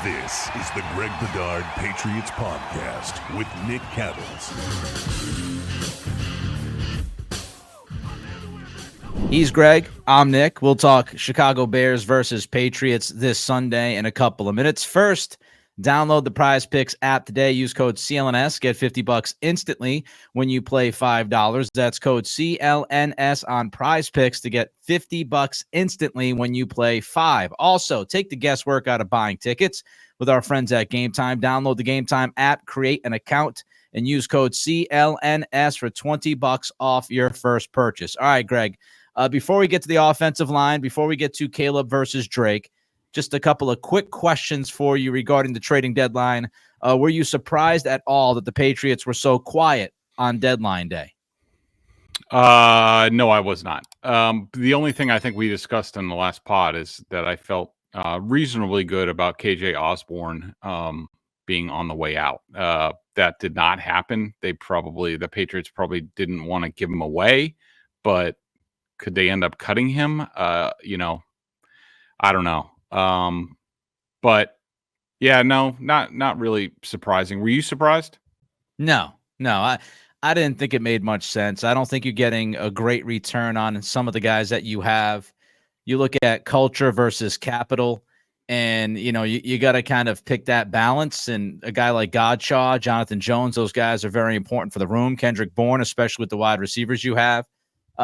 This is the Greg Bedard Patriots Podcast with Nick Cattles. He's Greg. I'm Nick. We'll talk Chicago Bears versus Patriots this Sunday in a couple of minutes. First, download the Prize Picks app today. Use code CLNS. Get $50 instantly when you play $5. That's code CLNS on Prize Picks to get $50 instantly when you play $5. Also, take the guesswork out of buying tickets with our friends at Game Time. Download the Game Time app, create an account, and use code CLNS for $20 off your first purchase. All right, Greg. Before we get to the offensive line, before we get to Caleb versus Drake, just a couple of quick questions for you regarding the trading deadline. Were you surprised at all that the Patriots were so quiet on deadline day? No, I was not. The only thing I think we discussed in the last pod is that I felt reasonably good about KJ Osborne being on the way out. That did not happen. The Patriots probably didn't want to give him away, but could they end up cutting him? I don't know. But yeah, no, not really surprising. Were you surprised? No, I didn't think it made much sense. I don't think you're getting a great return on some of the guys that you have. You look at culture versus capital, and you got to kind of pick that balance. And a guy like Godshaw, Jonathan Jones, those guys are very important for the room. Kendrick Bourne, especially with the wide receivers you have.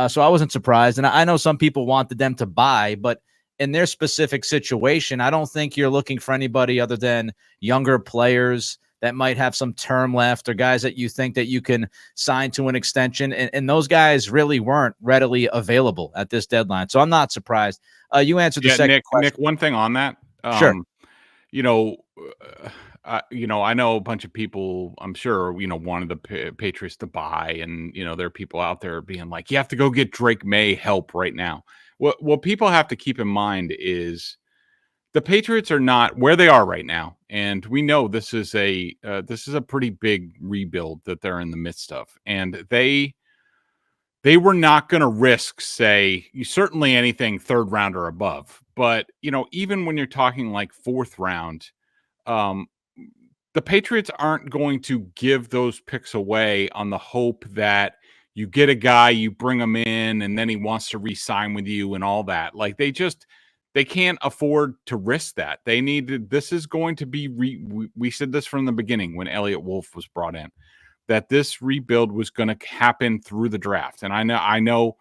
So I wasn't surprised. And I know some people wanted them to buy, but in their specific situation, I don't think you're looking for anybody other than younger players that might have some term left, or guys that you think that you can sign to an extension. And those guys really weren't readily available at this deadline. So I'm not surprised. You answered the second question. Nick, one thing on that. Sure. I know a bunch of people, I'm sure, wanted the Patriots to buy, and, there are people out there being like, you have to go get Drake Maye help right now. What people have to keep in mind is the Patriots are not where they are right now. And we know this is a pretty big rebuild that they're in the midst of. And they were not going to risk, certainly anything third round or above. But, even when you're talking like fourth round, the Patriots aren't going to give those picks away on the hope that you get a guy, you bring him in, and then he wants to re-sign with you and all that. Like they can't afford to risk that. This is going to be, we said this from the beginning when Elliott Wolf was brought in, that this rebuild was going to happen through the draft. And I know,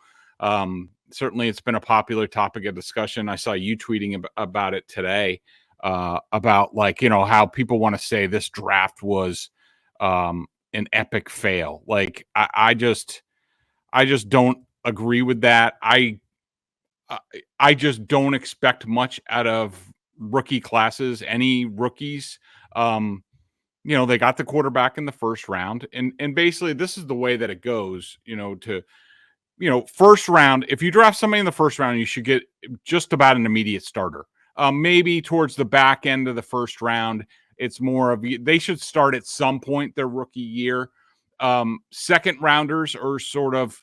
certainly it's been a popular topic of discussion. I saw you tweeting about it today, about how people want to say this draft was an epic fail. Like I just don't agree with that. I just don't expect much out of rookie classes, any rookies. They got the quarterback in the first round, and basically this is the way that it goes, first round. If you draft somebody in the first round, you should get just about an immediate starter. Maybe towards the back end of the first round, it's more of, they should start at some point their rookie year. Second rounders are sort of,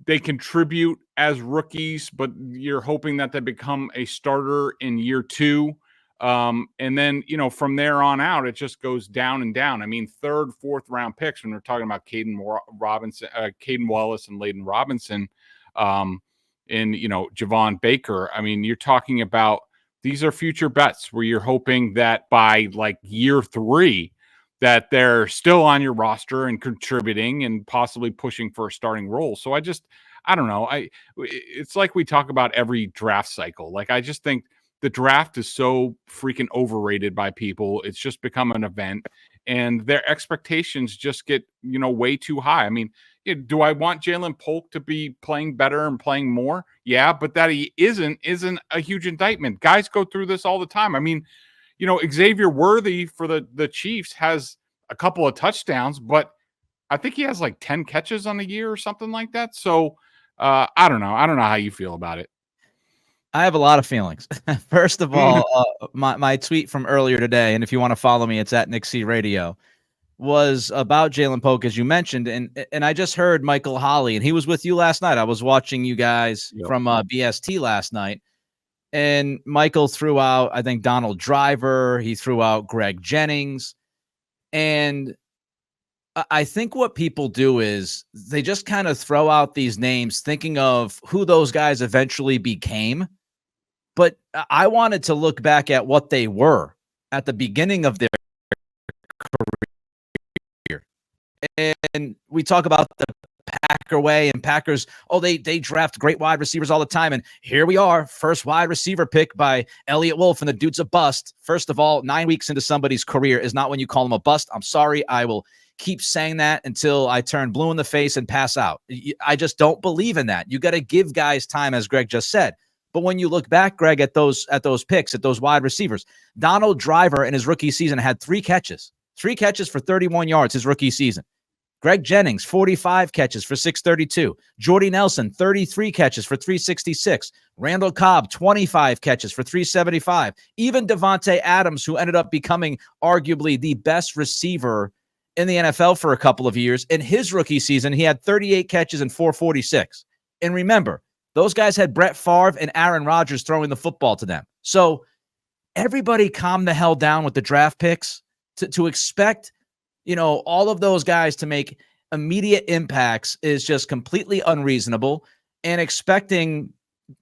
they contribute as rookies, but you're hoping that they become a starter in year two. And then, from there on out, it just goes down and down. I mean, third, fourth round picks, when we're talking about Caden Wallace and Layden Robinson, and Javon Baker. I mean, you're talking about, these are future bets where you're hoping that by like year three that they're still on your roster and contributing and possibly pushing for a starting role. So I don't know. It's like we talk about every draft cycle. Like, I just think the draft is so freaking overrated by people. It's just become an event, and their expectations just get, way too high. I mean, do I want Jalen Polk to be playing better and playing more? Yeah, but that he isn't a huge indictment. Guys go through this all the time. I mean, Xavier Worthy for the Chiefs has a couple of touchdowns, but I think he has like 10 catches on the year or something like that. So I don't know. I don't know how you feel about it. I have a lot of feelings. First of all, my tweet from earlier today, and if you want to follow me, it's at Nick C Radio, was about Jalen Polk, as you mentioned. And I just heard Michael Holley, and he was with you last night. I was watching you guys from BST last night. And Michael threw out, I think, Donald Driver. He threw out Greg Jennings. And I think what people do is they just kind of throw out these names thinking of who those guys eventually became. But I wanted to look back at what they were at the beginning of their career. And we talk about the Packer way and Packers, they draft great wide receivers all the time. And here we are, first wide receiver pick by Elliott Wolf, and the dude's a bust. First of all, 9 weeks into somebody's career is not when you call him a bust. I'm sorry. I will keep saying that until I turn blue in the face and pass out. I just don't believe in that. You got to give guys time, as Greg just said. But when you look back, Greg, at those picks, at those wide receivers, Donald Driver in his rookie season had 3 catches for 31 yards his rookie season. Greg Jennings, 45 catches for 632. Jordy Nelson, 33 catches for 366. Randall Cobb, 25 catches for 375. Even Devontae Adams, who ended up becoming arguably the best receiver in the NFL for a couple of years, in his rookie season, he had 38 catches and 446. And remember, those guys had Brett Favre and Aaron Rodgers throwing the football to them. So everybody calm the hell down with the draft picks to expect all of those guys to make immediate impacts is just completely unreasonable, and expecting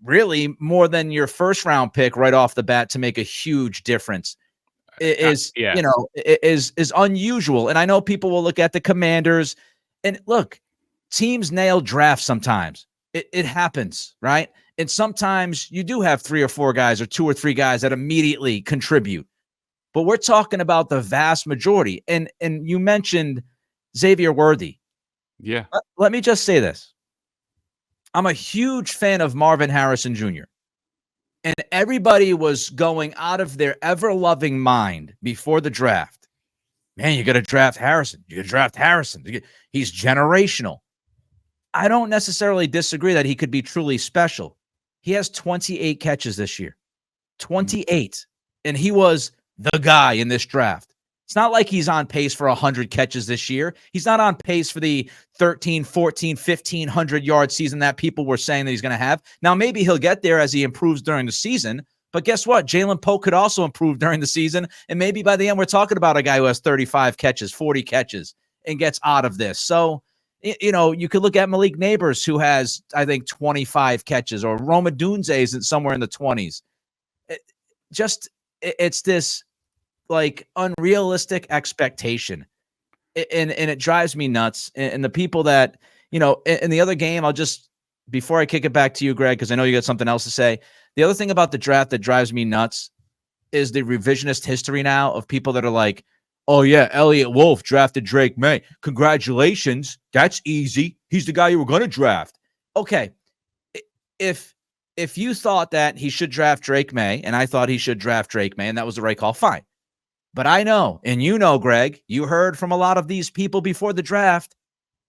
really more than your first round pick right off the bat to make a huge difference is unusual. And I know people will look at the Commanders, and look, teams nail drafts sometimes. It happens, right? And sometimes you do have 3 or 4 guys or 2 or 3 guys that immediately contribute. But we're talking about the vast majority. And you mentioned Xavier Worthy. Yeah. Let me just say this. I'm a huge fan of Marvin Harrison Jr. And everybody was going out of their ever-loving mind before the draft. Man, you got to draft Harrison. You got to draft Harrison. He's generational. I don't necessarily disagree that he could be truly special. He has 28 catches this year. 28. And he was the guy in this draft. It's not like he's on pace for 100 catches this year. He's not on pace for the 13, 14, 1,500 yard season that people were saying that he's going to have. Now, maybe he'll get there as he improves during the season. But guess what? Jalen Polk could also improve during the season. And maybe by the end, we're talking about a guy who has 35 catches, 40 catches, and gets out of this. So, you could look at Malik Neighbors, who has, I think, 25 catches, or Roma Dunze is somewhere in the 20s. It's this like unrealistic expectation. And it drives me nuts. And the people that, in the other game, before I kick it back to you, Greg, because I know you got something else to say. The other thing about the draft that drives me nuts is the revisionist history now of people that are like, oh yeah, Elliott Wolf drafted Drake Maye. Congratulations. That's easy. He's the guy you were going to draft. Okay. If you thought that he should draft Drake Maye, and I thought he should draft Drake Maye, and that was the right call, fine. But I know, and Greg, you heard from a lot of these people before the draft,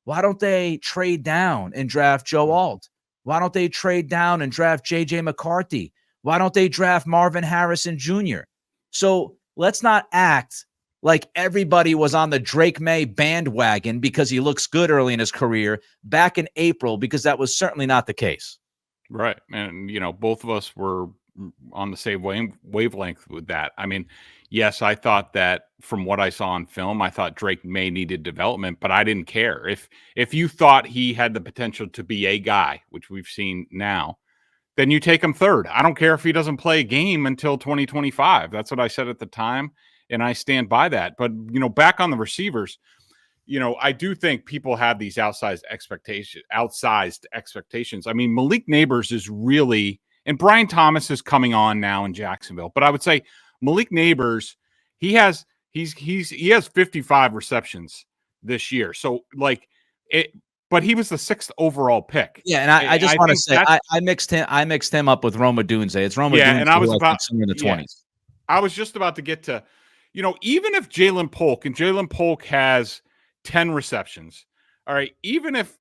why don't they trade down and draft Joe Alt? Why don't they trade down and draft J.J. McCarthy? Why don't they draft Marvin Harrison Jr.? So let's not act like everybody was on the Drake Maye bandwagon because he looks good early in his career back in April, because that was certainly not the case. Right. And, both of us were on the same wavelength with that. I mean, yes, I thought that from what I saw on film, I thought Drake Maye needed development, but I didn't care. If you thought he had the potential to be a guy, which we've seen now, then you take him third. I don't care if he doesn't play a game until 2025. That's what I said at the time, and I stand by that. But, back on the receivers, I do think people have these outsized expectations. I mean, Malik Neighbors is really, and Brian Thomas is coming on now in Jacksonville, but I would say Malik Neighbors, he has 55 receptions this year. So but he was the 6th overall pick. Yeah, and I just want to say I mixed him up with Roma Dunze. It's Roma Dunze, and I was about somewhere in the 20s. I was just about to get to, even if Jalen Polk has 10 receptions, all right, even if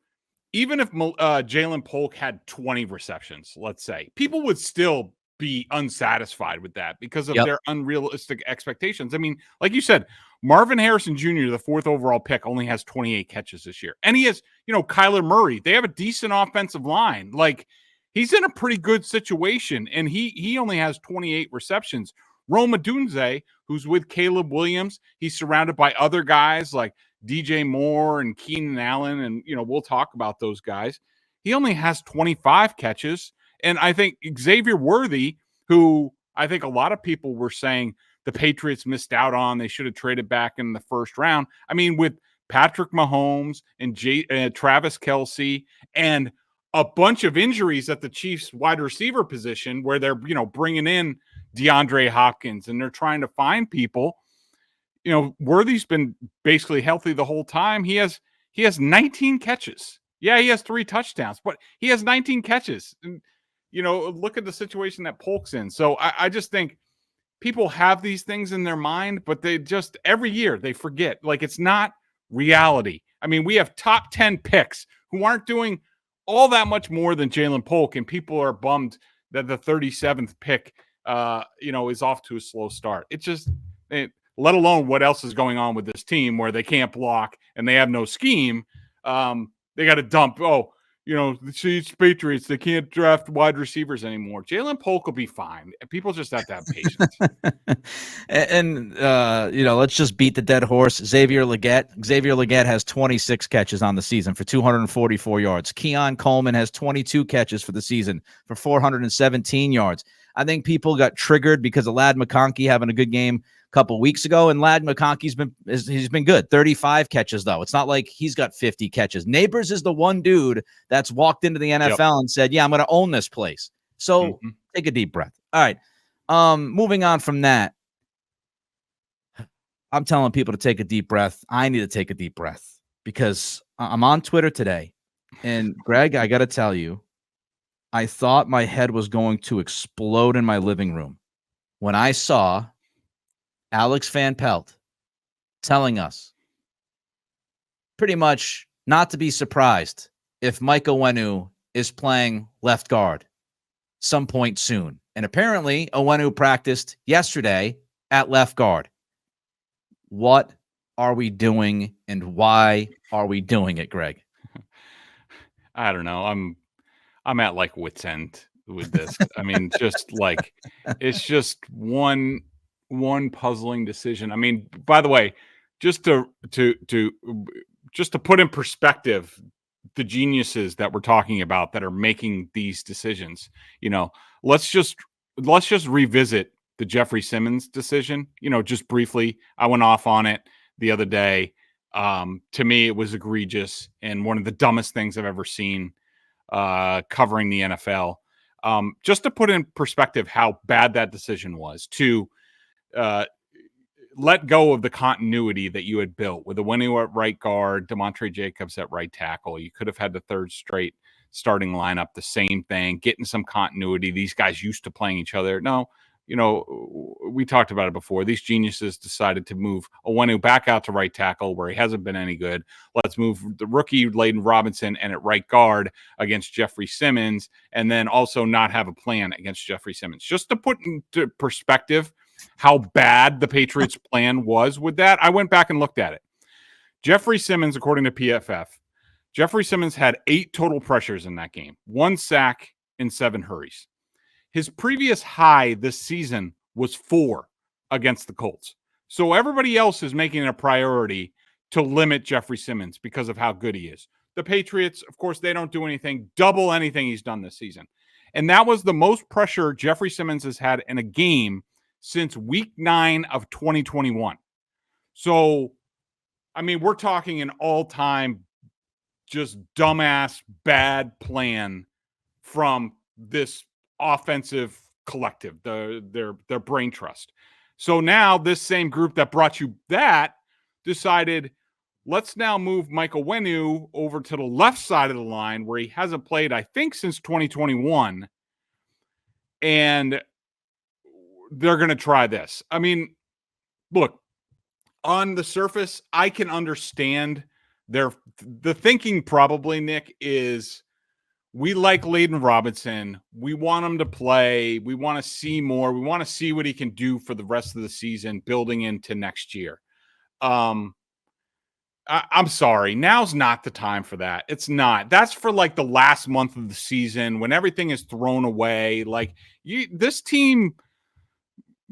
Jalen Polk had 20 receptions, let's say, people would still be unsatisfied with that because of their unrealistic expectations. I mean, like you said, Marvin Harrison Jr., the 4th overall pick, only has 28 catches this year. And he has, Kyler Murray. They have a decent offensive line. Like, he's in a pretty good situation, and he only has 28 receptions. Rome Odunze, who's with Caleb Williams, he's surrounded by other guys like DJ Moore and Keenan Allen, and we'll talk about those guys. He only has 25 catches, and I think Xavier Worthy, who I think a lot of people were saying the Patriots missed out on, they should have traded back in the first round. I mean, with Patrick Mahomes and Travis Kelce and a bunch of injuries at the Chiefs wide receiver position where they're, bringing in DeAndre Hopkins and they're trying to find people. Worthy's been basically healthy the whole time. He has 19 catches. Yeah, he has 3 touchdowns, but he has 19 catches. And, look at the situation that Polk's in. So I just think people have these things in their mind, but they just every year they forget. Like, it's not reality. I mean, we have top 10 picks who aren't doing all that much more than Jalen Polk, and people are bummed that the 37th pick, is off to a slow start. Let alone what else is going on with this team where they can't block and they have no scheme. They got to dump. It's Patriots. They can't draft wide receivers anymore. Jalen Polk will be fine. People just have to have patience. and let's just beat the dead horse. Xavier Legette has 26 catches on the season for 244 yards. Keon Coleman has 22 catches for the season for 417 yards. I think people got triggered because of Ladd McConkey having a good game a couple weeks ago, and Ladd McConkey's been good. 35 catches, though. It's not like he's got 50 catches. Neighbors is the one dude that's walked into the NFL and said, yeah, I'm going to own this place. So take a deep breath. All right. Moving on from that, I'm telling people to take a deep breath. I need to take a deep breath because I'm on Twitter today, and Greg, I got to tell you, I thought my head was going to explode in my living room when I saw Alex Van Pelt telling us pretty much not to be surprised if Mike Onwenu is playing left guard some point soon. And apparently Onwenu practiced yesterday at left guard. What are we doing and why are we doing it, Greg? I don't know. I'm at like wit's end with this. I mean, just like it's just one puzzling decision. I mean, by the way, just to put in perspective the geniuses that we're talking about that are making these decisions, let's just revisit the Jeffrey Simmons decision. Just briefly, I went off on it the other day. To me, it was egregious and one of the dumbest things I've ever seen covering the NFL. Just to put in perspective how bad that decision was, to let go of the continuity that you had built with Onwenu at right guard, DeMontre Jacobs at right tackle. You could have had the third straight starting lineup, the same thing, getting some continuity. These guys used to playing each other. No, we talked about it before. These geniuses decided to move Onwenu back out to right tackle where he hasn't been any good. Let's move the rookie Layden Robinson and at right guard against Jeffrey Simmons, and then also not have a plan against Jeffrey Simmons. Just to put into perspective how bad the Patriots plan was with that, I went back and looked at it. Jeffrey Simmons, according to PFF, Jeffrey Simmons had 8 total pressures in that game, 1 sack and 7 hurries. His previous high this season was 4 against the Colts. So everybody else is making it a priority to limit Jeffrey Simmons because of how good he is. The Patriots, of course, they don't do anything, double anything he's done this season. And that was the most pressure Jeffrey Simmons has had in a game since week 9 of 2021. So, I mean, we're talking an all-time just dumbass bad plan from this offensive collective, their brain trust. So now this same group that brought you that decided, let's now move Mike Onwenu over to the left side of the line where he hasn't played, I think, since 2021. And they're going to try this. I mean, look, on the surface, I can understand the thinking probably, Nick, is we like Layden Robinson. We want him to play. We want to see more. We want to see what he can do for the rest of the season, building into next year. I I'm sorry. Now's not the time for that. It's not. That's for like the last month of the season when everything is thrown away. Like this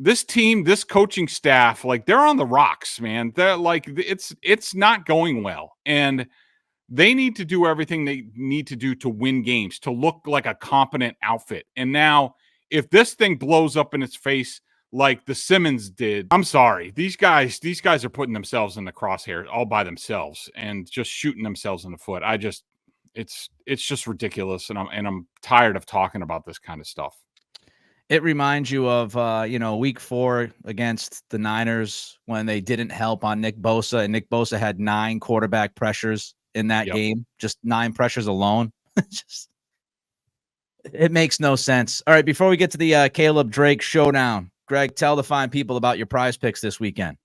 this coaching staff, like they're on the rocks, man. They're like it's not going well, and they need to do everything they need to do to win games, to look like a competent outfit. And now, if this thing blows up in its face like the Simmons did, I'm sorry. These guys are putting themselves in the crosshairs all by themselves and just shooting themselves in the foot. It's just ridiculous, and I'm tired of talking about this kind of stuff. It reminds you of, week 4 against the Niners when they didn't help on Nick Bosa, and Nick Bosa had 9 quarterback pressures in that game, just 9 pressures alone. It makes no sense. All right, before we get to the Caleb Drake showdown, Greg, tell the fine people about your prize picks this weekend.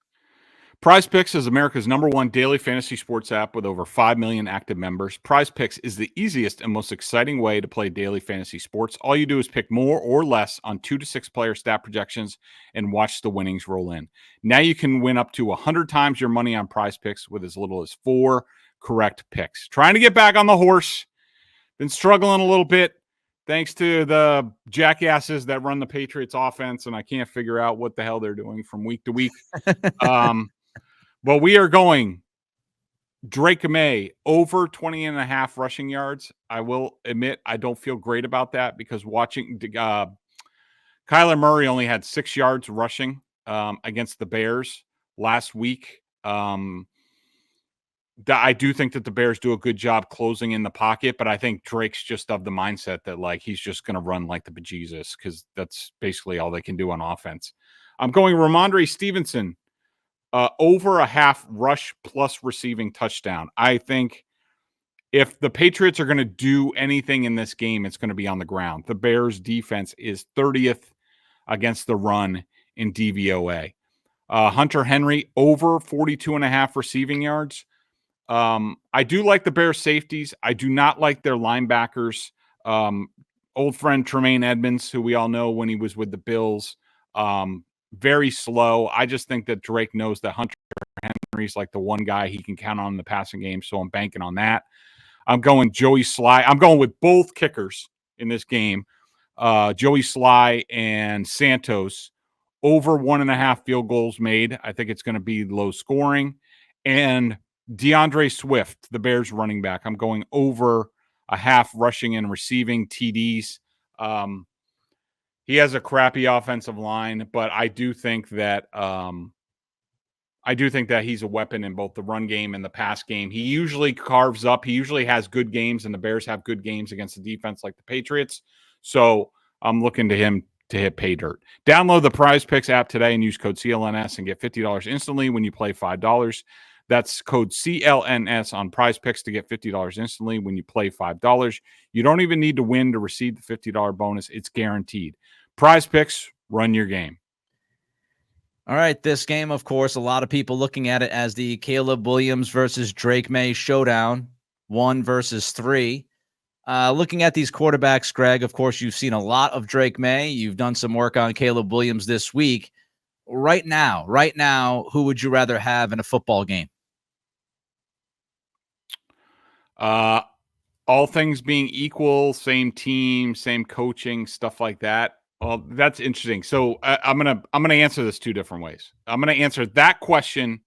Prize Picks is America's #1 daily fantasy sports app with over 5 million active members. Prize Picks is the easiest and most exciting way to play daily fantasy sports. All you do is pick more or less on 2 to 6 player stat projections and watch the winnings roll in. Now you can win up to 100 times your money on Prize Picks with as little as 4 correct picks. Trying to get back on the horse. Been struggling a little bit thanks to the jackasses that run the Patriots offense, and I can't figure out what the hell they're doing from week to week. But we are going Drake Maye over 20.5 rushing yards. I will admit I don't feel great about that because watching Kyler Murray only had 6 yards rushing against the Bears last week. I do think that the Bears do a good job closing in the pocket, but I think Drake's just of the mindset that like he's just going to run like the bejesus because that's basically all they can do on offense. I'm going Ramondre Stevenson. Over a half rush plus receiving touchdown. I think if the Patriots are going to do anything in this game, it's going to be on the ground. The Bears defense is 30th against the run in DVOA. Hunter Henry over 42.5 receiving yards. I do like the Bears safeties. I do not like their linebackers. Old friend Tremaine Edmonds, who we all know when he was with the Bills, very slow. I just think that Drake knows that Hunter Henry's like the one guy he can count on in the passing game, so I'm banking on that. I'm going Joey Sly. I'm going with both kickers in this game, Joey Sly and Santos, over 1.5 field goals made. I think it's going to be low scoring. And DeAndre Swift, the Bears running back, I'm going over a half rushing and receiving TDs. He has a crappy offensive line, but I do think that he's a weapon in both the run game and the pass game. He usually carves up. He usually has good games, and the Bears have good games against the defense like the Patriots. So I'm looking to him to hit pay dirt. Download the Prize Picks app today and use code CLNS and get $50 instantly when you play $5. That's code CLNS on Prize Picks to get $50 instantly when you play $5. You don't even need to win to receive the $50 bonus. It's guaranteed. Prize Picks, run your game. All right, this game, of course, a lot of people looking at it as the Caleb Williams versus Drake Maye showdown, 1 versus 3. Looking at these quarterbacks, Greg, of course, you've seen a lot of Drake Maye. You've done some work on Caleb Williams this week. Right now, who would you rather have in a football game? All things being equal, same team, same coaching, stuff like that. Well, that's interesting. So I'm gonna answer this 2 different ways. I'm gonna answer that question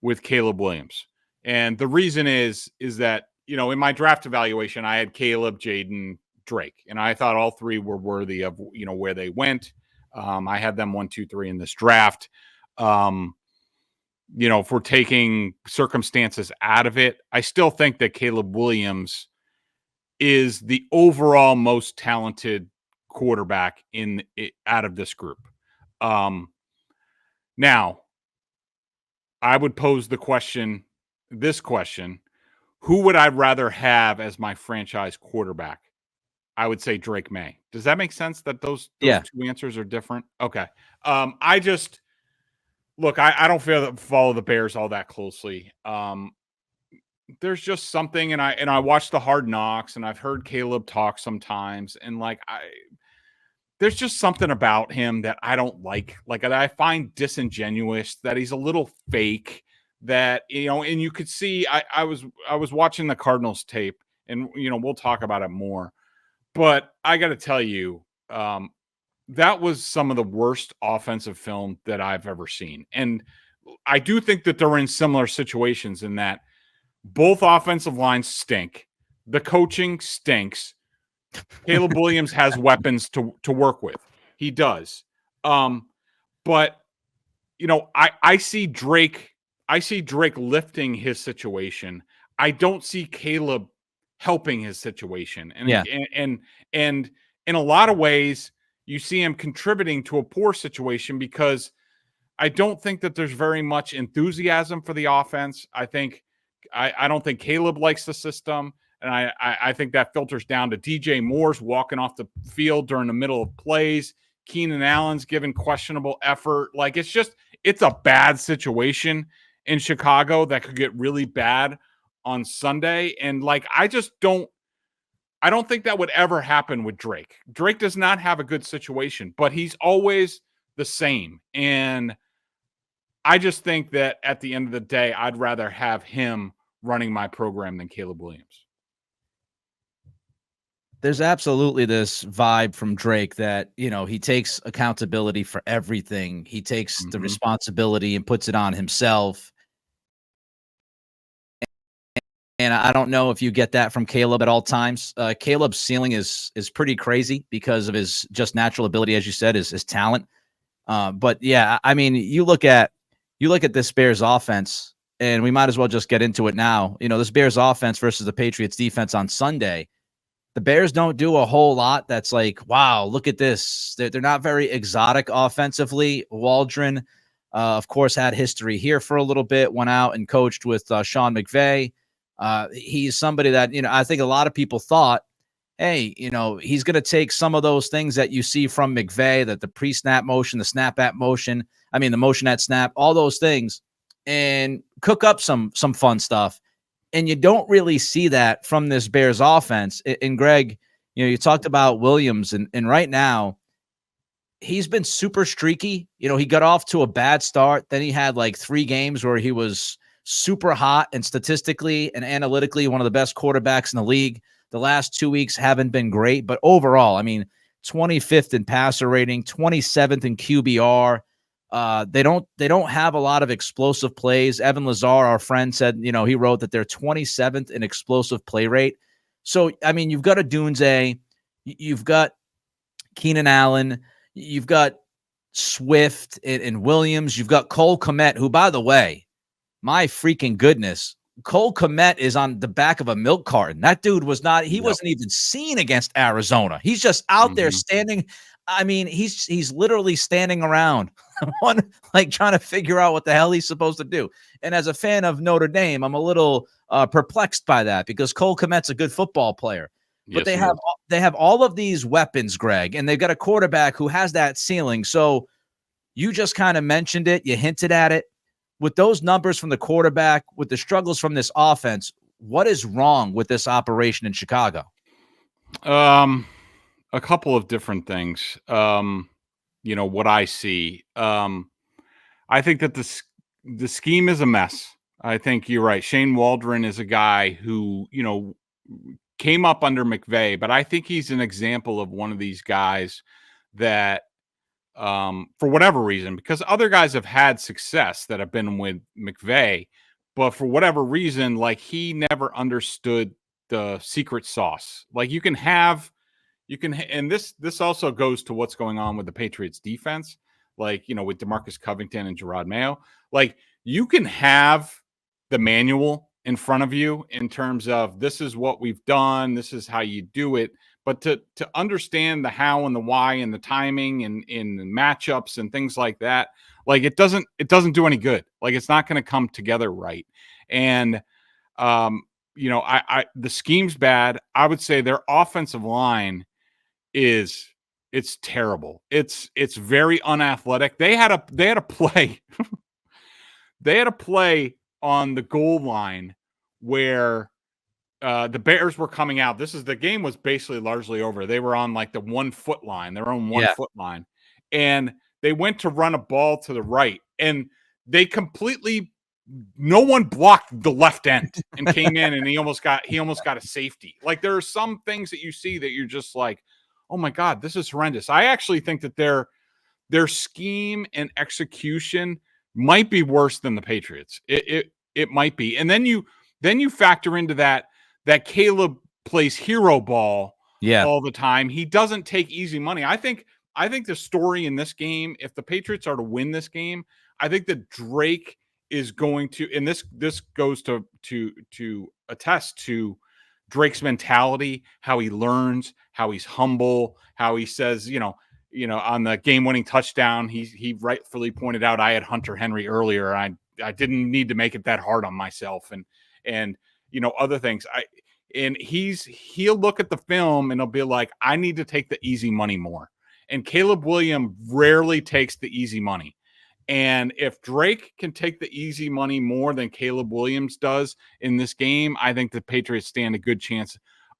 with Caleb Williams, and the reason is that in my draft evaluation I had Caleb, Jaden, Drake, and I thought all 3 were worthy of where they went. I had them 1, 2, 3 in this draft. If we're taking circumstances out of it, I still think that Caleb Williams is the overall most talented quarterback out of this group. Now, I would pose this question, who would I rather have as my franchise quarterback? I would say Drake Maye. Does that make sense that those 2 answers are different? Okay. I don't follow the Bears all that closely. There's just something, and I watched the Hard Knocks, and I've heard Caleb talk sometimes, and there's just something about him that I don't like that I find disingenuous, that he's a little fake, that, and you could see, I was watching the Cardinals tape, and, we'll talk about it more, but I got to tell you, that was some of the worst offensive film that I've ever seen. And I do think that they're in similar situations in that both offensive lines stink. The coaching stinks. Caleb Williams has weapons to work with. He does. But I see Drake lifting his situation. I don't see Caleb helping his situation. And in a lot of ways, you see him contributing to a poor situation because I don't think that there's very much enthusiasm for the offense. I don't think Caleb likes the system. And I think that filters down to DJ Moore's walking off the field during the middle of plays. Keenan Allen's giving questionable effort. Like, it's a bad situation in Chicago that could get really bad on Sunday. And I don't think that would ever happen with Drake. Drake does not have a good situation, but he's always the same. And I just think that at the end of the day, I'd rather have him running my program than Caleb Williams. There's absolutely this vibe from Drake that, he takes accountability for everything. He takes the responsibility and puts it on himself. And I don't know if you get that from Caleb at all times. Caleb's ceiling is pretty crazy because of his just natural ability, as you said, his talent. But yeah, I mean, you look at this Bears offense, and we might as well just get into it now. This Bears offense versus the Patriots defense on Sunday. The Bears don't do a whole lot that's like, wow, look at this. They're not very exotic offensively. Waldron, of course, had history here for a little bit, went out and coached with Sean McVay. He's somebody that, I think a lot of people thought, hey, he's going to take some of those things that you see from McVay, that the pre-snap motion, the snap at motion, the motion at snap, all those things, and cook up some fun stuff. And you don't really see that from this Bears offense. And Greg, you talked about Williams, and right now he's been super streaky. He got off to a bad start. Then he had 3 games where he was super hot and statistically and analytically one of the best quarterbacks in the league. The last 2 weeks haven't been great, but overall, 25th in passer rating, 27th in QBR. They don't have a lot of explosive plays. Evan Lazar, our friend, said, he wrote that they're 27th in explosive play rate. So, you've got a Dunze, you've got Keenan Allen, you've got Swift and Williams, you've got Cole Kmet, who, by the way, my freaking goodness, Cole Kmet is on the back of a milk carton. That dude wasn't even seen against Arizona. He's just out there standing. He's literally standing around trying to figure out what the hell he's supposed to do. And as a fan of Notre Dame, I'm a little perplexed by that because Cole Kmet's a good football player. But they have all of these weapons, Greg, and they've got a quarterback who has that ceiling. So you just kind of mentioned it. You hinted at it. With those numbers from the quarterback, with the struggles from this offense, what is wrong with this operation in Chicago? A couple of different things. What I see. I think that the scheme is a mess. I think you're right. Shane Waldron is a guy who, came up under McVay, but I think he's an example of one of these guys that, for whatever reason, because other guys have had success that have been with McVay, but for whatever reason, he never understood the secret sauce. And this also goes to what's going on with the Patriots defense, with DeMarcus Covington and Gerard Mayo. You can have the manual in front of you in terms of this is what we've done, this is how you do it. But to understand the how and the why and the timing and in matchups and things like that, it doesn't do any good. It's not going to come together right. And the scheme's bad. I would say their offensive line it's terrible. It's very unathletic. They had a play. They had a play on the goal line where the Bears were coming out. The game was basically largely over. They were on the 1 foot line, their own 1 foot line. And they went to run a ball to the right and they completely no one blocked the left end and came in and he almost got a safety. Like there are some things that you see that you're just like, oh my God, this is horrendous. I actually think that their scheme and execution might be worse than the Patriots. It might be. And then you factor into that Caleb plays hero ball all the time. He doesn't take easy money. I think the story in this game, if the Patriots are to win this game, I think that Drake is going to, and this goes to attest to Drake's mentality, how he learns, how he's humble, how he says, on the game-winning touchdown, he rightfully pointed out I had Hunter Henry earlier. I didn't need to make it that hard on myself, and other things. He'll look at the film and he'll be like, I need to take the easy money more. And Caleb Williams rarely takes the easy money. And if Drake can take the easy money more than Caleb Williams does in this game, I think the Patriots stand a good chance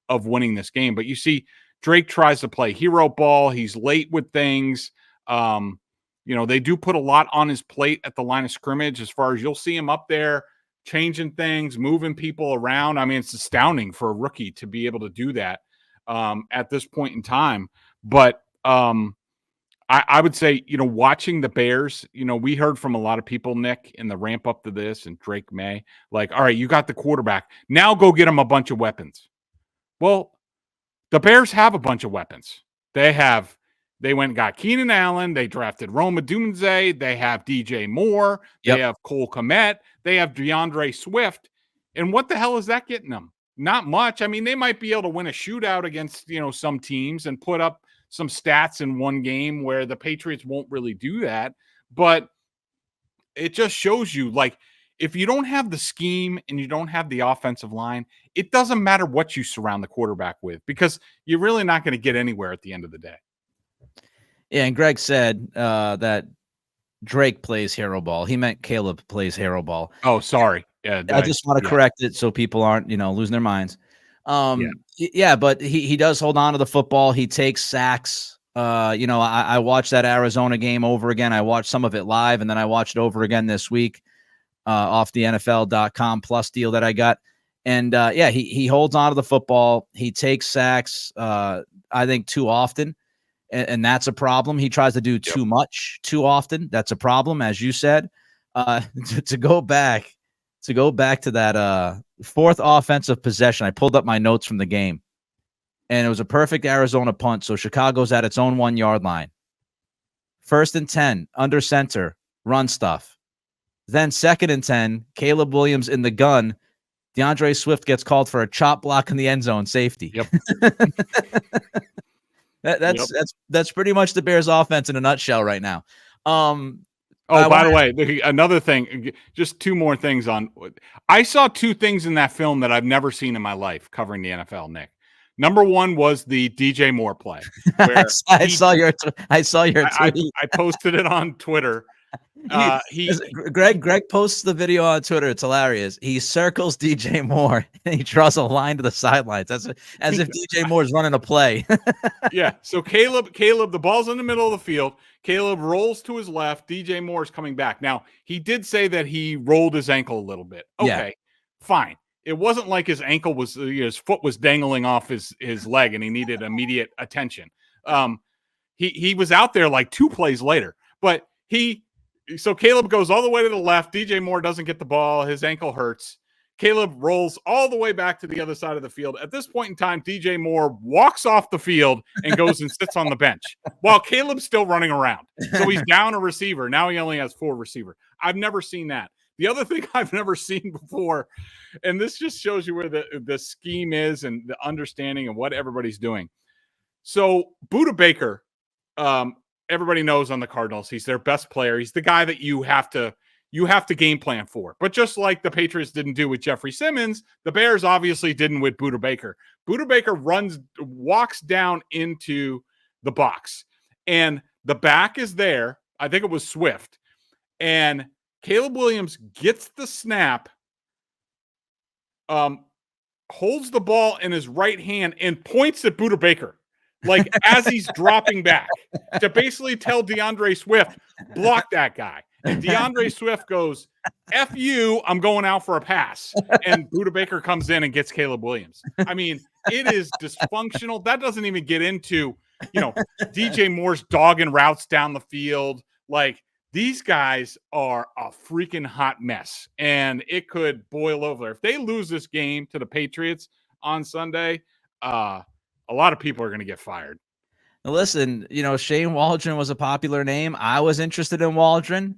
of winning this game. But you see, Drake tries to play hero ball. He's late with things. They do put a lot on his plate at the line of scrimmage, as far as you'll see him up there changing things, moving people around. I mean, it's astounding for a rookie to be able to do that at this point in time. But I would say, watching the Bears, we heard from a lot of people, Nick, in the ramp up to this, and Drake Maye, like, all right, you got the quarterback. Now go get him a bunch of weapons. Well, the Bears have a bunch of weapons. They went and got Keenan Allen. They drafted Rome Odunze. They have DJ Moore. They have Cole Kmet. They have DeAndre Swift. And what the hell is that getting them? Not much. I mean, they might be able to win a shootout against, some teams and put up some stats in one game where the Patriots won't really do that. But it just shows you, like, if you don't have the scheme and you don't have the offensive line, it doesn't matter what you surround the quarterback with, because you're really not going to get anywhere at the end of the day. Yeah, and Greg said that Drake plays hero ball. He meant Caleb plays hero ball. Oh, sorry. Yeah, I just want to correct it so people aren't, losing their minds. But he does hold on to the football. He takes sacks. I watched that Arizona game over again. I watched some of it live, and then I watched it over again this week off the NFL.com plus deal that I got. And he holds on to the football. He takes sacks, I think, too often. And that's a problem. He tries to do too much too often. That's a problem, as you said. To go back to that fourth offensive possession, I pulled up my notes from the game, and it was a perfect Arizona punt. So Chicago's at its own 1 yard line. 1st and 10, under center, run stuff. Then 2nd and 10, Caleb Williams in the gun. DeAndre Swift gets called for a chop block in the end zone, safety. Yep. That's pretty much the Bears offense in a nutshell right now. By the way, another thing, just two more things on. I saw two things in that film that I've never seen in my life covering the NFL, Nick. Number one was the DJ Moore play. I saw your tweet. I posted it on Twitter. Greg posts the video on Twitter. It's hilarious. He circles DJ Moore and he draws a line to the sidelines. That's as if DJ Moore's running a play. Yeah. So Caleb, the ball's in the middle of the field. Caleb rolls to his left. DJ Moore's coming back. Now, he did say that he rolled his ankle a little bit. Okay, fine. It wasn't like his ankle was, his foot was dangling off his leg and he needed immediate attention. He was out there like 2 plays later, but so Caleb goes all the way to the left. DJ Moore doesn't get the ball. His ankle hurts. Caleb rolls all the way back to the other side of the field. At this point in time, DJ Moore walks off the field and goes and sits on the bench while Caleb's still running around. So he's down a receiver. Now he only has 4 receiver. I've never seen that. The other thing I've never seen before, and this just shows you where the scheme is and the understanding of what everybody's doing. So Budda Baker, everybody knows on the Cardinals, he's their best player. He's the guy that you have to game plan for. But just like the Patriots didn't do with Jeffrey Simmons, the Bears obviously didn't with Budda Baker. Budda Baker walks down into the box, and the back is there. I think it was Swift. And Caleb Williams gets the snap, holds the ball in his right hand, and points at Budda Baker, as he's dropping back, to basically tell DeAndre Swift, block that guy. And DeAndre Swift goes, F you, I'm going out for a pass. And Buda Baker comes in and gets Caleb Williams. I mean, it is dysfunctional. That doesn't even get into, DJ Moore's dogging routes down the field. Like, these guys are a freaking hot mess, and it could boil over. If they lose this game to the Patriots on Sunday, a lot of people are going to get fired. Now listen, Shane Waldron was a popular name. I was interested in Waldron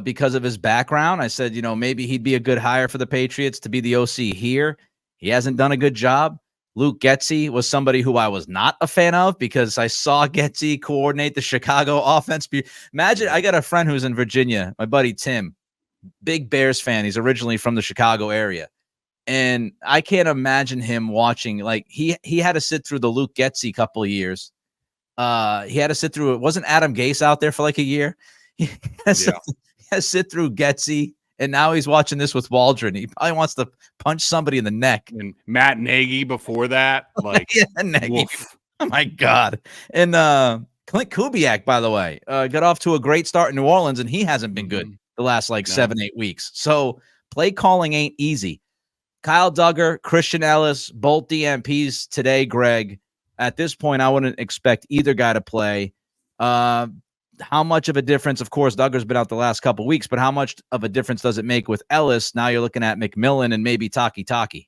because of his background. I said, maybe he'd be a good hire for the Patriots to be the OC here. He hasn't done a good job. Luke Getsy was somebody who I was not a fan of because I saw Getsy coordinate the Chicago offense. Imagine, I got a friend who's in Virginia, my buddy Tim, big Bears fan. He's originally from the Chicago area. And I can't imagine him watching, like he had to sit through the Luke Getsy couple of years. He had to sit through it. Wasn't Adam Gase out there for like a year? He has to sit through Getsy. And now he's watching this with Waldron. He probably wants to punch somebody in the neck. And Matt Nagy before that. Like, Nagy. Oh, my God. And Clint Kubiak, by the way, got off to a great start in New Orleans, and he hasn't been good the last 7-8 weeks. So play calling ain't easy. Kyle Duggar, Christian Ellis, both DMPs today, Greg. At this point, I wouldn't expect either guy to play. How much of a difference? Of course, Duggar's been out the last couple weeks, but how much of a difference does it make with Ellis? Now you're looking at McMillan and maybe Taki.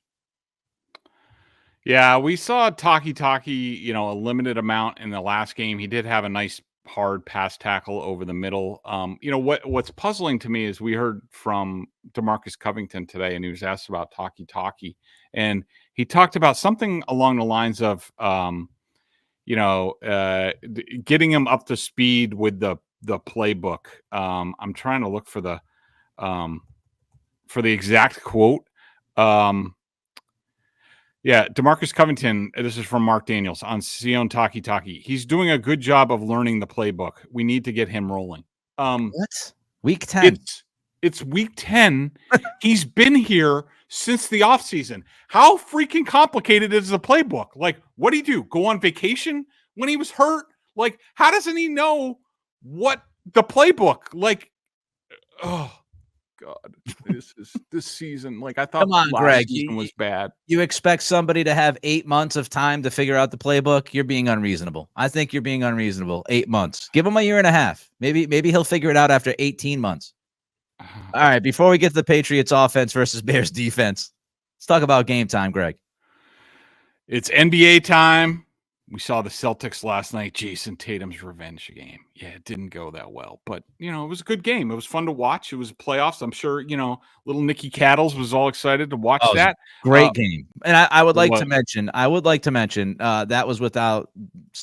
Yeah, we saw Taki, a limited amount in the last game. He did have a nice hard pass tackle over the middle. What's puzzling to me is we heard from DeMarcus Covington today, and he was asked about Taki, and he talked about something along the lines of getting him up to speed with the playbook. I'm trying to look for the exact quote. DeMarcus Covington, this is from Mark Daniels on Sion Taki. He's doing a good job of learning the playbook. We need to get him rolling. What? Week 10. It's week 10. He's been here since the offseason. How freaking complicated is the playbook? Like, what did he do? Go on vacation when he was hurt? Like, how doesn't he know what the playbook? Like, oh God, this season. Like, I thought last Greg, season was bad. You expect somebody to have 8 months of time to figure out the playbook? You're being unreasonable. I think you're being unreasonable. 8 months. Give him a year and a half. Maybe he'll figure it out after 18 months. All right, before we get to the Patriots offense versus Bears defense, let's talk about game time, Greg. It's NBA time. We saw the Celtics last night, Jason Tatum's revenge game. Yeah, it didn't go that well, but, it was a good game. It was fun to watch. It was playoffs. I'm sure, little Nikki Cattles was all excited to watch that. Great game. And I would like to mention, that was without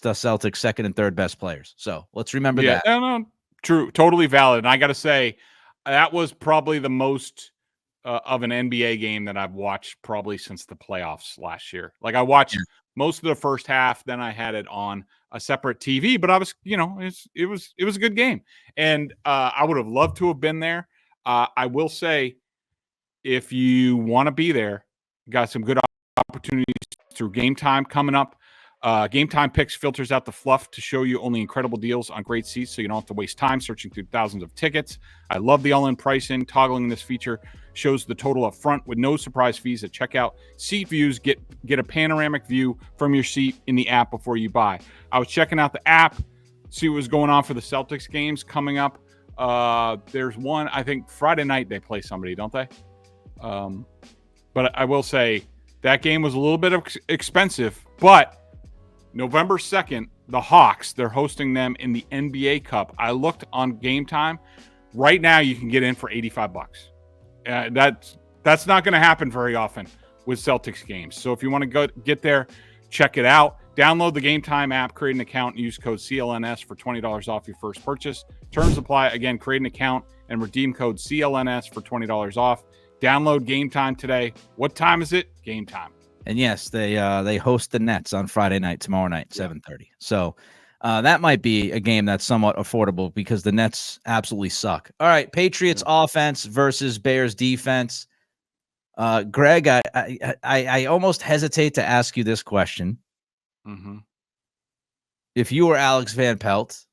the Celtics' second and third best players. So let's remember that. No, true. Totally valid. And I got to say, that was probably the most of an NBA game that I've watched probably since the playoffs last year. Like, I watched most of the first half, then I had it on a separate TV, but I was, it was a good game. And I would have loved to have been there. I will say, if you want to be there, got some good opportunities through Game Time coming up. Game Time Picks filters out the fluff to show you only incredible deals on great seats, so you don't have to waste time searching through thousands of tickets. I love the all-in pricing. Toggling this feature shows the total up front with no surprise fees at checkout. Seat views, get a panoramic view from your seat in the app before you buy. I was checking out the app, see what was going on for the Celtics games coming up. There's one, I think Friday night they play somebody, don't they? But I will say that game was a little bit expensive, but November 2nd, the Hawks, they're hosting them in the NBA Cup. I looked on Game Time. Right now, you can get in for $85. That's not going to happen very often with Celtics games. So if you want to get there, check it out. Download the Game Time app, create an account, and use code CLNS for $20 off your first purchase. Terms apply. Again, create an account and redeem code CLNS for $20 off. Download Game Time today. What time is it? Game Time. And yes, they host the Nets on Friday night, tomorrow night, 7:30. So that might be a game that's somewhat affordable because the Nets absolutely suck. All right, Patriots offense versus Bears defense. Greg, I almost hesitate to ask you this question. Mm-hmm. If you were Alex Van Pelt,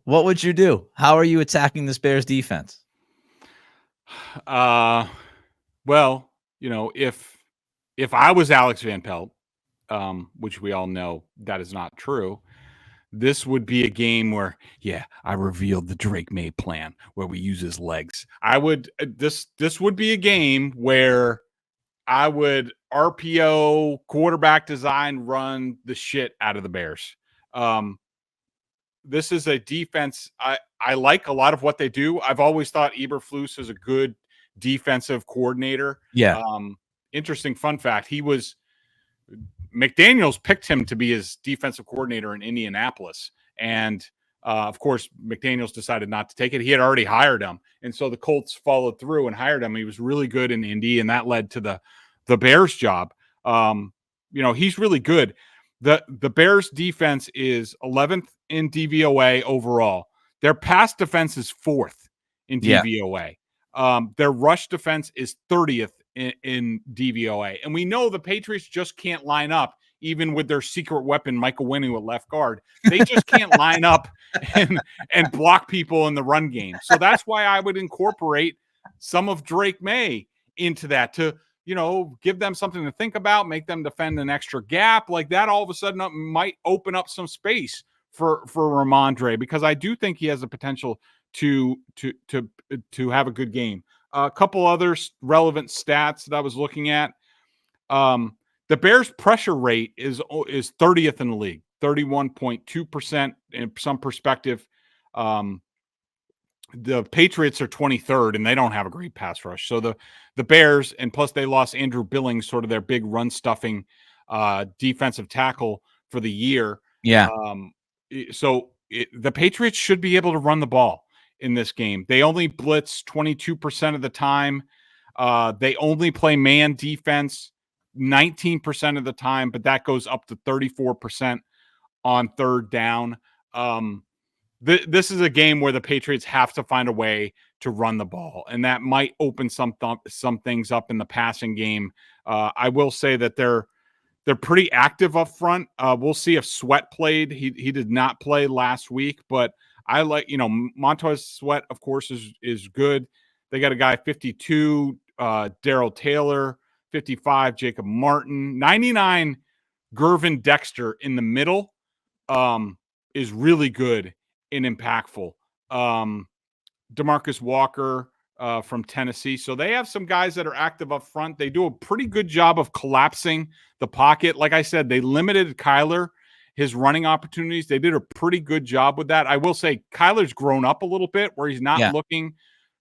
What would you do? How are you attacking this Bears defense? Well, if I was Alex Van Pelt, which we all know that is not true, this would be a game where, I revealed the Drake Maye plan where we use his legs. I would this would be a game where I would RPO quarterback design run the shit out of the Bears. This is a defense. I like a lot of what they do. I've always thought Eberflus is a good defensive coordinator. Yeah. Interesting fun fact. McDaniels picked him to be his defensive coordinator in Indianapolis. And of course, McDaniels decided not to take it. He had already hired him. And so the Colts followed through and hired him. He was really good in Indy, and that led to the Bears job. He's really good. The Bears defense is 11th in DVOA overall. Their pass defense is 4th in DVOA. Their rush defense is 30th in DVOA. And we know the Patriots just can't line up, even with their secret weapon, Michael Winning at left guard. They just can't line up and block people in the run game. So that's why I would incorporate some of Drake Maye into that to, give them something to think about, make them defend an extra gap like that. All of a sudden might open up some space for Ramondre, because I do think he has the potential to have a good game. A couple other relevant stats that I was looking at. The Bears pressure rate is 30th in the league, 31.2% in some perspective. The Patriots are 23rd, and they don't have a great pass rush. So the Bears, and plus they lost Andrew Billings, sort of their big run stuffing defensive tackle for the year. Yeah. The Patriots should be able to run the ball in this game. They only blitz 22% of the time. They only play man defense 19% of the time, but that goes up to 34% on third down. This is a game where the Patriots have to find a way to run the ball, and that might open some things up in the passing game. I will say that they're pretty active up front. We'll see if Sweat played. He did not play last week, but I like, Montez Sweat, of course, is good. They got a guy 52, Darrell Taylor, 55, Jacob Martin, 99, Gervin Dexter in the middle is really good and impactful. DeMarcus Walker from Tennessee. So they have some guys that are active up front. They do a pretty good job of collapsing the pocket. Like I said, they limited Kyler, his running opportunities. They did a pretty good job with that. I will say Kyler's grown up a little bit where he's not looking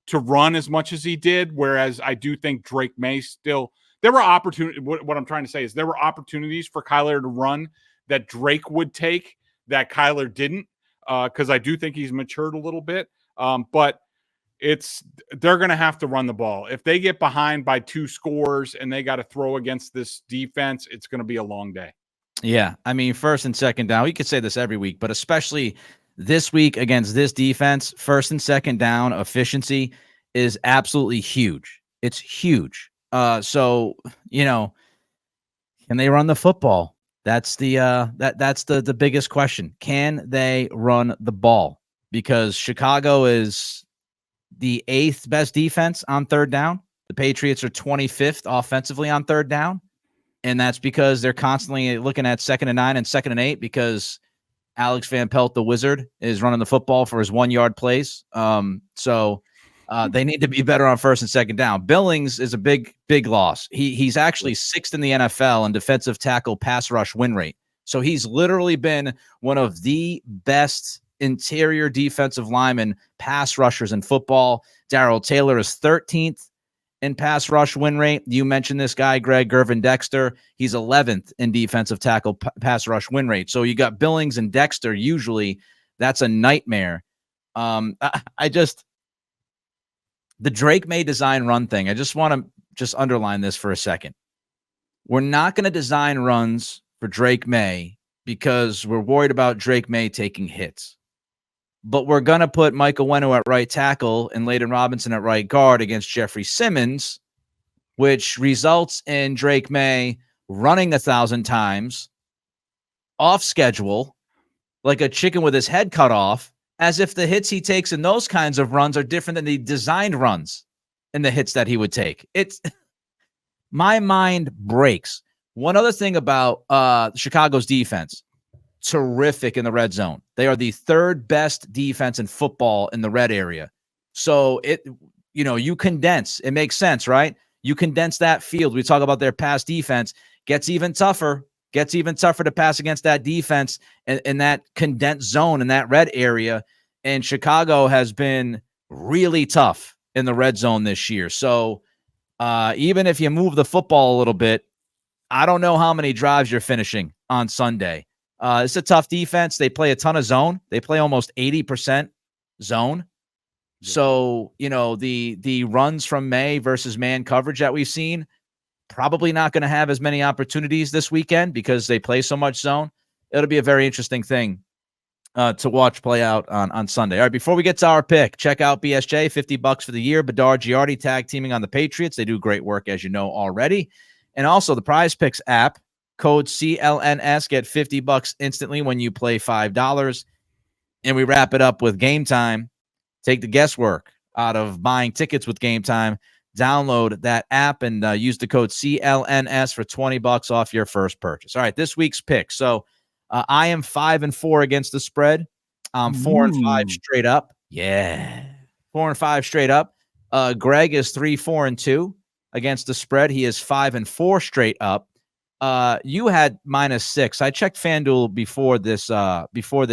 to run as much as he did, whereas I do think Drake Maye still – there were opportunities – what I'm trying to say is there were opportunities for Kyler to run that Drake would take that Kyler didn't, because I do think he's matured a little bit. But they're going to have to run the ball. If they get behind by 2 scores and they got to throw against this defense, it's going to be a long day. Yeah, I mean, first and second down, we could say this every week, but especially this week against this defense, first and second down efficiency is absolutely huge. It's huge. So, can they run the football? That's the biggest question. Can they run the ball? Because Chicago is the 8th best defense on third down. The Patriots are 25th offensively on third down. And that's because they're constantly looking at 2nd and 9 and 2nd and 8 because Alex Van Pelt, the wizard, is running the football for his 1-yard plays. So they need to be better on first and second down. Billings is a big loss. He's actually 6th in the NFL in defensive tackle pass rush win rate. So he's literally been one of the best interior defensive linemen pass rushers in football. Darrell Taylor is 13th in pass rush win rate. You mentioned this guy, Greg, Gervin Dexter. He's 11th in defensive tackle pass rush win rate. So you got Billings and Dexter. Usually that's a nightmare. The Drake Maye design run thing, I just want to underline this for a second. We're not going to design runs for Drake Maye because we're worried about Drake Maye taking hits. But we're going to put Michael Wenu at right tackle and Layden Robinson at right guard against Jeffrey Simmons, which results in Drake Maye running 1,000 times off schedule, like a chicken with his head cut off, as if the hits he takes in those kinds of runs are different than the designed runs and the hits that he would take. It's my mind breaks. One other thing about Chicago's defense, terrific in the red zone. They are the third best defense in football in the red area. So you condense. It makes sense, right? You condense that field. We talk about their pass defense. Gets even tougher to pass against that defense in that condensed zone in that red area. And Chicago has been really tough in the red zone this year. So even if you move the football a little bit, I don't know how many drives you're finishing on Sunday. It's a tough defense. They play a ton of zone. They play almost 80% zone. Yeah. So, the runs from Maye versus man coverage that we've seen, probably not going to have as many opportunities this weekend because they play so much zone. It'll be a very interesting thing to watch play out on Sunday. All right, before we get to our pick, check out BSJ, $50 for the year. Bedard Giardi tag teaming on the Patriots. They do great work, as you know already. And also the Prize Picks app, code CLNS, get $50 instantly when you play $5. And we wrap it up with Game Time. Take the guesswork out of buying tickets with Game Time. Download that app and use the code CLNS for $20 off your first purchase. All right, this week's pick. So I am 5-4 against the spread. 4-5 straight up. Yeah, 4-5 straight up. Greg is 3-4-2 against the spread. He is 5-4 straight up. You had -6. I checked FanDuel before this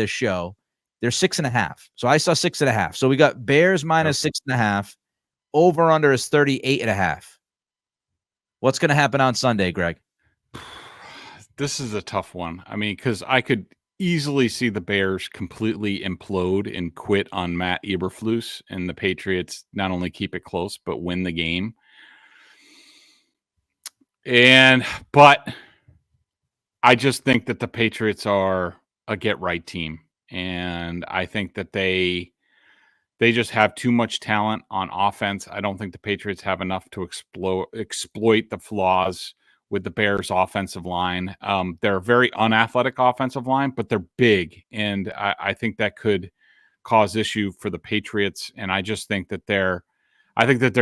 show. They're 6.5. So I saw 6.5. So we got Bears -6.5. Over under is 38.5. What's going to happen on Sunday, Greg? This is a tough one. I mean, because I could easily see the Bears completely implode and quit on Matt Eberflus, and the Patriots not only keep it close but win the game. But I just think that the Patriots are a get-right team, and I think that they just have too much talent on offense. I don't think the Patriots have enough to exploit the flaws with the Bears' offensive line. They're a very unathletic offensive line, but they're big, and I think that could cause issue for the Patriots. And I just think that their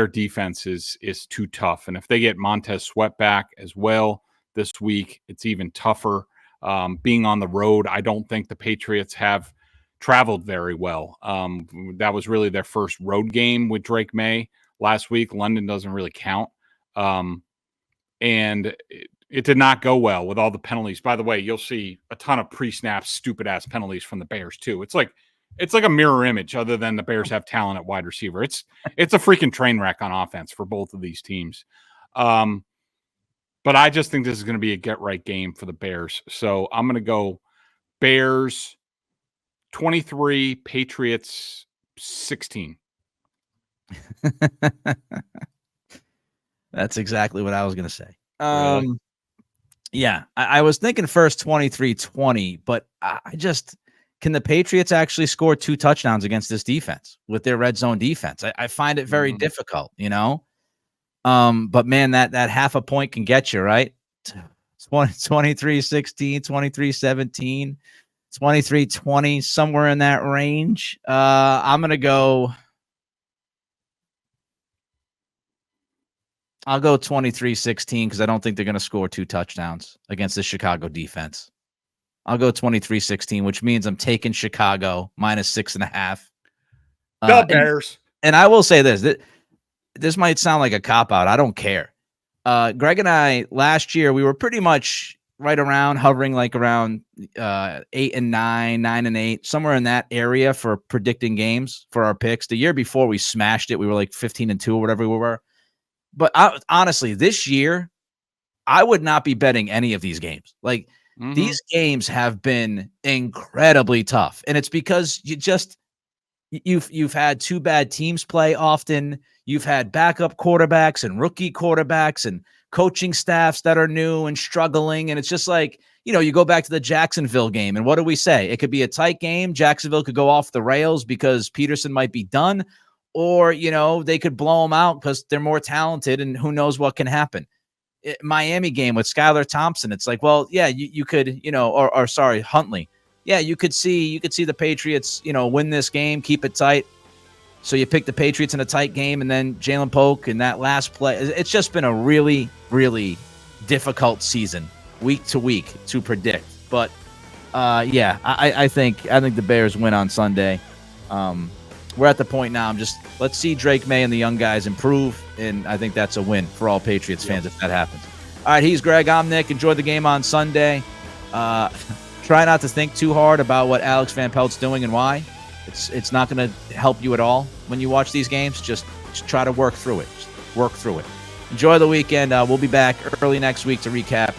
defense is too tough. And if they get Montez Sweat back as well this week, it's even tougher. Being on the road, I don't think the Patriots have traveled very well. That was really their first road game with Drake Maye last week. London doesn't really count. And it did not go well with all the penalties. By the way, you'll see a ton of pre-snap stupid ass penalties from the Bears too. It's like a mirror image, other than the Bears have talent at wide receiver. It's a freaking train wreck on offense for both of these teams. But I just think this is going to be a get-right game for the Bears. So I'm going to go Bears 23, Patriots 16. That's exactly what I was going to say. Really? Yeah, I was thinking first 23-20, but can the Patriots actually score 2 touchdowns against this defense with their red zone defense? I find it very difficult, But man, that half a point can get you, right? 23-16, 23-17, 23-20, somewhere in that range. I'm going to go. I'll go 23-16 because I don't think they're going to score 2 touchdowns against the Chicago defense. I'll go 23-16, which means I'm taking Chicago -6.5. The Bears. And I will say this. This might sound like a cop-out. I don't care. Greg and I, last year, we were pretty much right around, hovering like around 8-9, 9-8, somewhere in that area for predicting games for our picks. The year before, we smashed it. We were like 15-2 or whatever we were. But honestly, this year, I would not be betting any of these games. Like, these games have been incredibly tough. And it's because you've had 2 bad teams play often. You've had backup quarterbacks and rookie quarterbacks and coaching staffs that are new and struggling. And it's just like, you go back to the Jacksonville game. And what do we say? It could be a tight game. Jacksonville could go off the rails because Peterson might be done. Or, they could blow them out because they're more talented and who knows what can happen. Miami game with Skylar Thompson. It's like, well, yeah, you could, sorry, Huntley. yeah, you could see the Patriots, win this game, keep it tight. So you pick the Patriots in a tight game, and then Jalen Polk in that last play. It's just been a really, really difficult season, week to week, to predict. But yeah, I think the Bears win on Sunday. We're at the point now. Let's see Drake Maye and the young guys improve, and I think that's a win for all Patriots fans if that happens. All right, he's Greg. I'm Nick. Enjoy the game on Sunday. Try not to think too hard about what Alex Van Pelt's doing and why. It's not going to help you at all when you watch these games. Just try to work through it. Just work through it. Enjoy the weekend. We'll be back early next week to recap